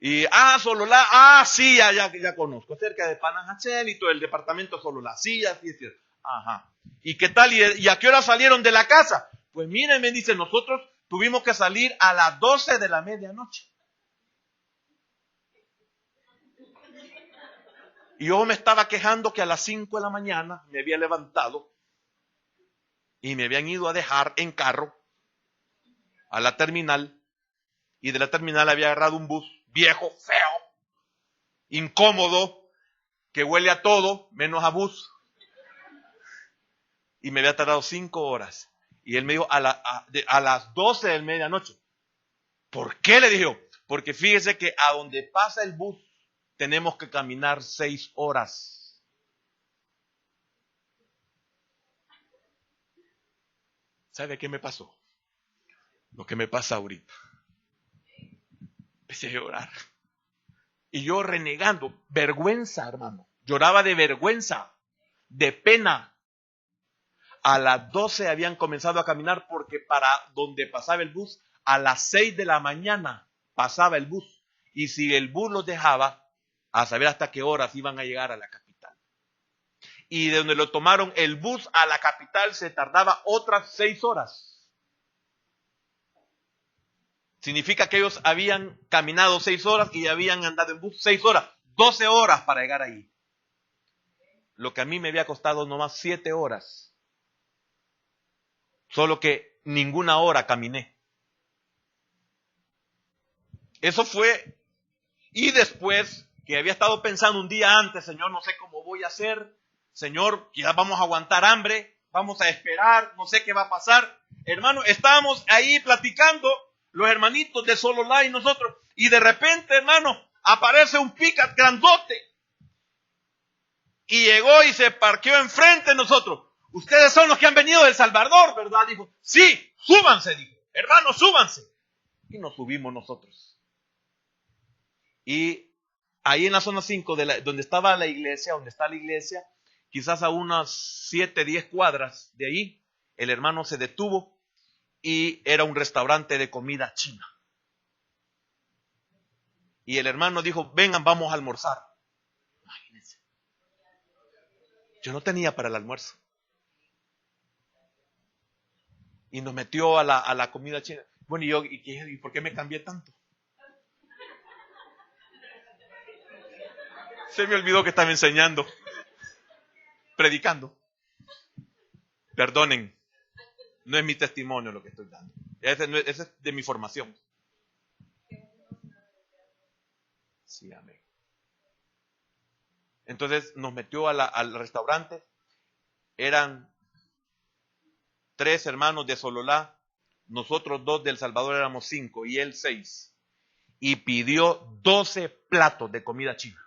Y, Sololá, sí, ya conozco. Cerca de Panajachelito, el departamento Sololá. Sí, así es cierto. Ajá. ¿Y qué tal? ¿Y a qué hora salieron de la casa? Pues miren, me dice, nosotros tuvimos que salir a las 12 de la medianoche. Y yo me estaba quejando que a las 5 de la mañana me había levantado y me habían ido a dejar en carro a la terminal. Y de la terminal había agarrado un bus viejo, feo, incómodo, que huele a todo, menos a bus. Y me había tardado 5 horas. Y él me dijo a las 12 de medianoche. ¿Por qué? Le dijo. Porque fíjese que a donde pasa el bus tenemos que caminar 6 horas. ¿Sabe qué me pasó? Lo que me pasa ahorita. Empecé a llorar. Y yo renegando, vergüenza, hermano. Lloraba de vergüenza, de pena. A las 12 habían comenzado a caminar porque para donde pasaba el bus, a las 6 de la mañana pasaba el bus. Y si el bus los dejaba, a saber hasta qué horas iban a llegar a la capital. Y de donde lo tomaron el bus a la capital se tardaba otras 6 horas. Significa que ellos habían caminado 6 horas y habían andado en bus 6 horas. 12 horas para llegar ahí. Lo que a mí me había costado nomás 7 horas. Solo que ninguna hora caminé. Eso fue. Y después, que había estado pensando un día antes, Señor, no sé cómo voy a hacer. Señor, ya vamos a aguantar hambre. Vamos a esperar, no sé qué va a pasar. Hermano, estábamos ahí platicando, los hermanitos de Sololá y nosotros. Y de repente, hermano, aparece un pickup grandote. Y llegó y se parqueó enfrente de nosotros. Ustedes son los que han venido de El Salvador, ¿verdad? Dijo, sí, súbanse, dijo. Hermanos, súbanse. Y nos subimos nosotros. Y ahí en la zona 5, donde estaba la iglesia, donde está la iglesia, quizás a unas 7, 10 cuadras de ahí, el hermano se detuvo y era un restaurante de comida china. Y el hermano dijo, vengan, vamos a almorzar. Imagínense. Yo no tenía para el almuerzo. Y nos metió a la comida china. Bueno, ¿y por qué me cambié tanto? Se me olvidó que estaba enseñando, predicando. Perdonen, no es mi testimonio lo que estoy dando. Ese es de mi formación. Sí, amén. Entonces nos metió al restaurante. Eran 3 hermanos de Sololá. Nosotros 2 de El Salvador éramos 5 y él 6. Y pidió 12 platos de comida china.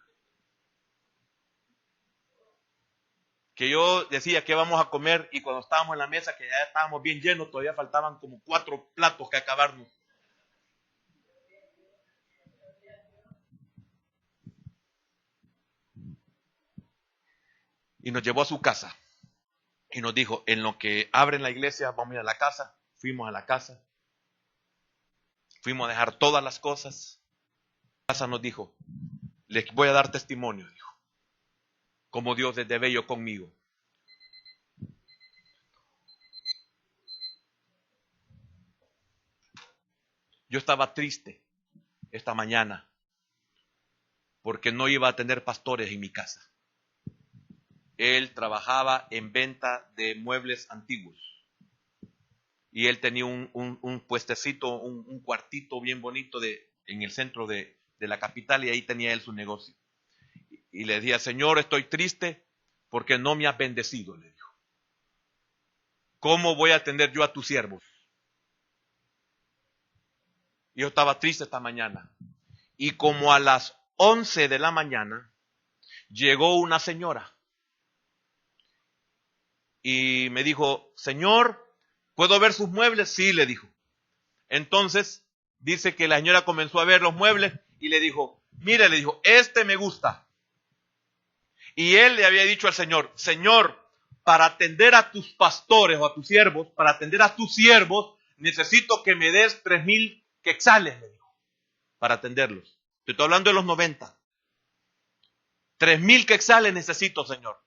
Que yo decía que vamos a comer y cuando estábamos en la mesa, que ya estábamos bien llenos, todavía faltaban como 4 platos que acabarnos. Y nos llevó a su casa y nos dijo, en lo que abren la iglesia, vamos a ir a la casa. Fuimos a la casa, fuimos a dejar todas las cosas. La casa nos dijo, les voy a dar testimonio, dijo, como Dios es de bello conmigo. Yo estaba triste esta mañana porque no iba a tener pastores en mi casa. Él trabajaba en venta de muebles antiguos y él tenía un puestecito, un cuartito bien bonito en el centro de la capital y ahí tenía él su negocio. Y le decía, Señor, estoy triste porque no me has bendecido, le dijo. ¿Cómo voy a atender yo a tus siervos? Yo estaba triste esta mañana. Y como a las 11 de la mañana, llegó una señora. Y me dijo, Señor, ¿puedo ver sus muebles? Sí, le dijo. Entonces, dice que la señora comenzó a ver los muebles y le dijo, mire, le dijo, este me gusta. Y él le había dicho al Señor, Señor, para atender a tus pastores o a tus siervos, para atender a tus siervos, necesito que me des 3,000 quetzales, le dijo, para atenderlos. Te estoy hablando de los 90. 3,000 quetzales necesito, Señor.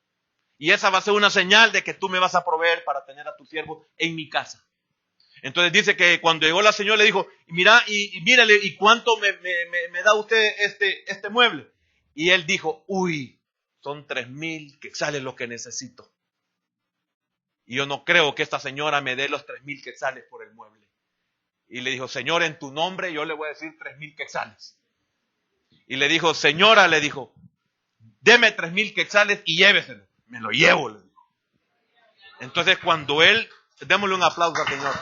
Y esa va a ser una señal de que tú me vas a proveer para tener a tus siervos en mi casa. Entonces dice que cuando llegó la señora le dijo, mira, y mírale, ¿y cuánto me da usted este mueble? Y él dijo, uy, son 3,000 quetzales lo que necesito. Y yo no creo que esta señora me dé los 3,000 quetzales por el mueble. Y le dijo, Señor, en tu nombre yo le voy a decir 3,000 quetzales. Y le dijo, señora, le dijo, deme 3,000 quetzales y lléveselo. Me lo llevo, le dijo. Entonces cuando él, démosle un aplauso al Señor.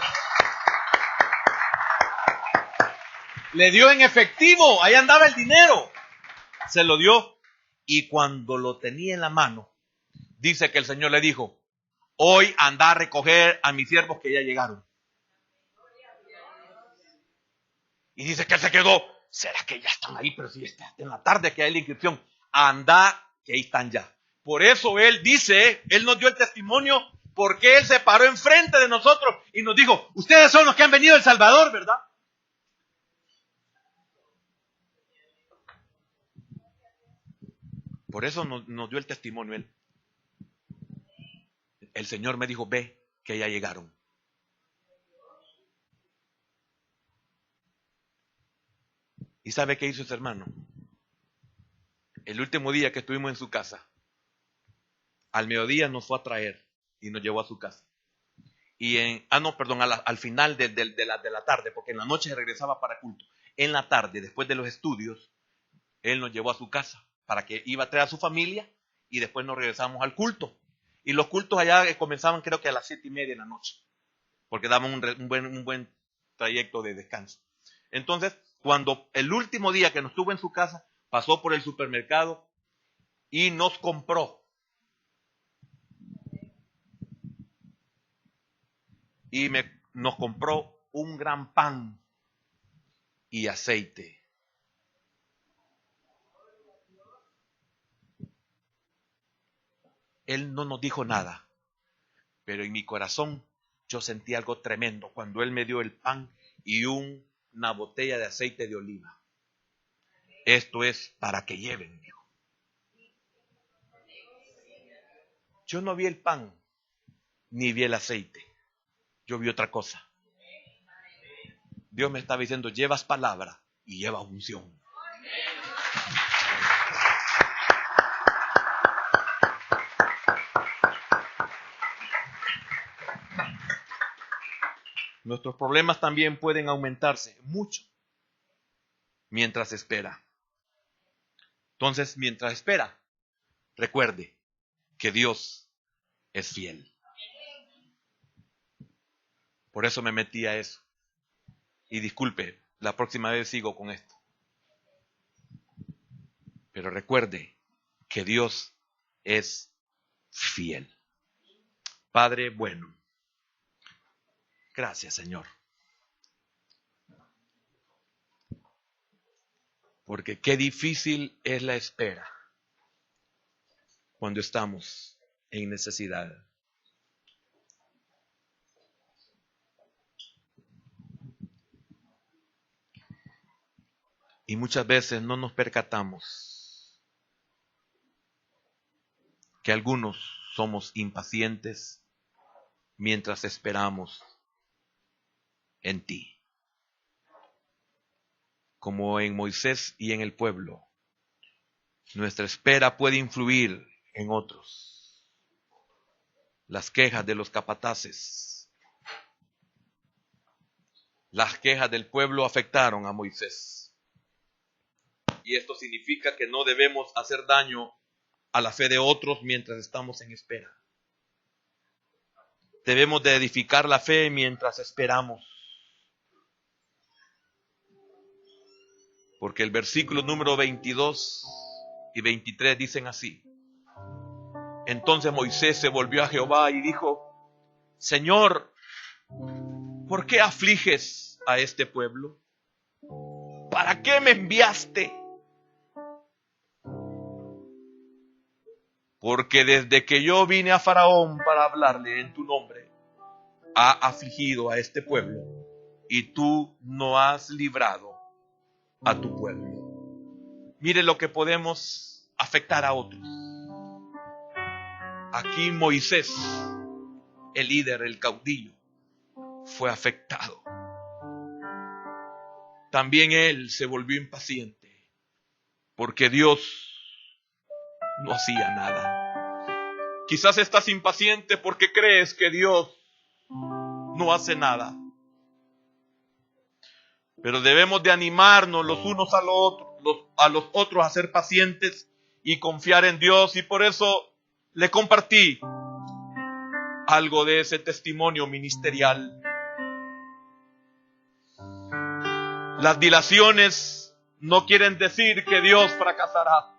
Le dio en efectivo, ahí andaba el dinero. Se lo dio. Y cuando lo tenía en la mano, dice que el Señor le dijo, hoy anda a recoger a mis siervos que ya llegaron. Y dice que él se quedó, ¿será que ya están ahí? Pero si está en la tarde que hay la inscripción, anda, que ahí están ya. Por eso él dice, él nos dio el testimonio, porque él se paró enfrente de nosotros y nos dijo, ustedes son los que han venido a El Salvador, ¿verdad? Por eso nos dio el testimonio él. El Señor me dijo, ve, que ya llegaron. ¿Y sabe qué hizo ese hermano? El último día que estuvimos en su casa, al mediodía nos fue a traer y nos llevó a su casa. Y al final de la tarde, porque en la noche regresaba para culto. En la tarde, después de los estudios, él nos llevó a su casa para que iba a traer a su familia y después nos regresamos al culto. Y los cultos allá comenzaban creo que a las 7:30 de la noche, porque daban un buen trayecto de descanso. Entonces, cuando el último día que nos estuvo en su casa, pasó por el supermercado y nos compró. Y nos compró un gran pan y aceite. Él no nos dijo nada, pero en mi corazón yo sentí algo tremendo cuando él me dio el pan y una botella de aceite de oliva. Esto es para que lleven, dijo. Yo no vi el pan, ni vi el aceite. Yo vi otra cosa. Dios me estaba diciendo, llevas palabra y llevas unción. Nuestros problemas también pueden aumentarse mucho mientras espera. Entonces, mientras espera, recuerde que Dios es fiel. Por eso me metí a eso. Y disculpe, la próxima vez sigo con esto. Pero recuerde que Dios es fiel. Padre bueno. Gracias, Señor. Porque qué difícil es la espera cuando estamos en necesidad. Y muchas veces no nos percatamos que algunos somos impacientes mientras esperamos en ti. Como en Moisés y en el pueblo, nuestra espera puede influir en otros. Las quejas de los capataces, las quejas del pueblo afectaron a Moisés. Y esto significa que no debemos hacer daño a la fe de otros mientras estamos en espera. Debemos de edificar la fe mientras esperamos. Porque el versículo número 22 y 23 dicen así. Entonces Moisés se volvió a Jehová y dijo, Señor, ¿por qué afliges a este pueblo? ¿Para qué me enviaste? Porque desde que yo vine a Faraón para hablarle en tu nombre, ha afligido a este pueblo y tú no has librado a tu pueblo. Mire lo que podemos afectar a otros. Aquí Moisés, el líder, el caudillo, fue afectado. También él se volvió impaciente porque Dios no hacía nada. Quizás estás impaciente porque crees que Dios no hace nada. Pero debemos de animarnos los unos a los otros a ser pacientes y confiar en Dios. Y por eso le compartí algo de ese testimonio ministerial. Las dilaciones no quieren decir que Dios fracasará.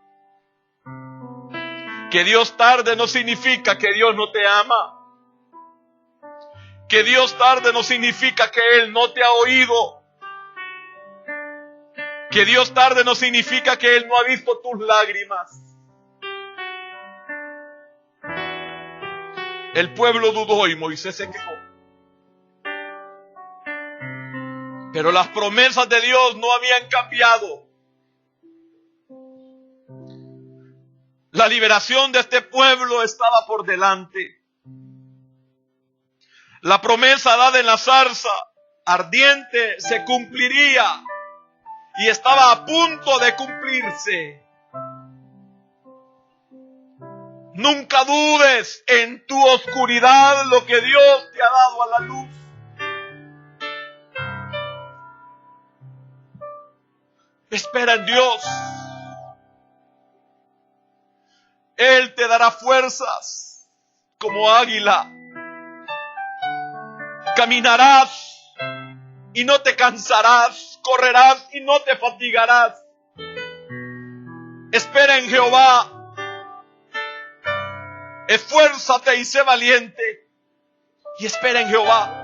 Que Dios tarde no significa que Dios no te ama. Que Dios tarde no significa que Él no te ha oído. Que Dios tarde no significa que Él no ha visto tus lágrimas. El pueblo dudó y Moisés se quejó. Pero las promesas de Dios no habían cambiado. La liberación de este pueblo estaba por delante. La promesa dada en la zarza ardiente se cumpliría y estaba a punto de cumplirse. Nunca dudes en tu oscuridad lo que Dios te ha dado a la luz. Espera en Dios. Él te dará fuerzas como águila. Caminarás y no te cansarás. Correrás y no te fatigarás. Espera en Jehová. Esfuérzate y sé valiente. Y espera en Jehová.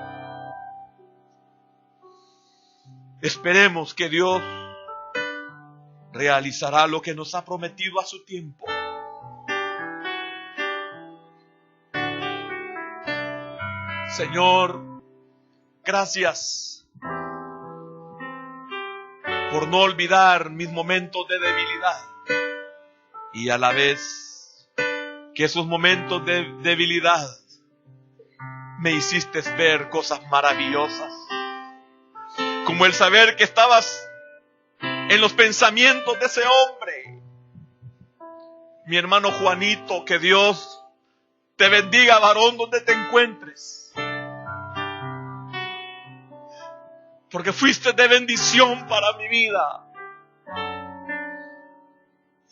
Esperemos que Dios realizará lo que nos ha prometido a su tiempo. Señor, gracias por no olvidar mis momentos de debilidad y a la vez que esos momentos de debilidad me hiciste ver cosas maravillosas, como el saber que estabas en los pensamientos de ese hombre. Mi hermano Juanito, que Dios te bendiga, varón, donde te encuentres, porque fuiste de bendición para mi vida.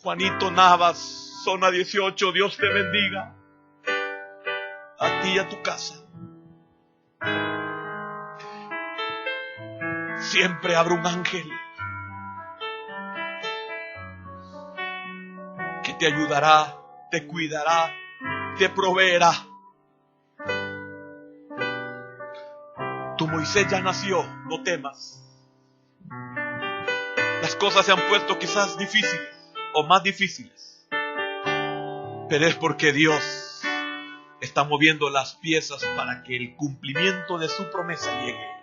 Juanito Navas, zona 18, Dios te bendiga, a ti y a tu casa. Siempre habrá un ángel que te ayudará, te cuidará, te proveerá. Tu Moisés ya nació, no temas. Las cosas se han puesto quizás difíciles o más difíciles, pero es porque Dios está moviendo las piezas para que el cumplimiento de su promesa llegue.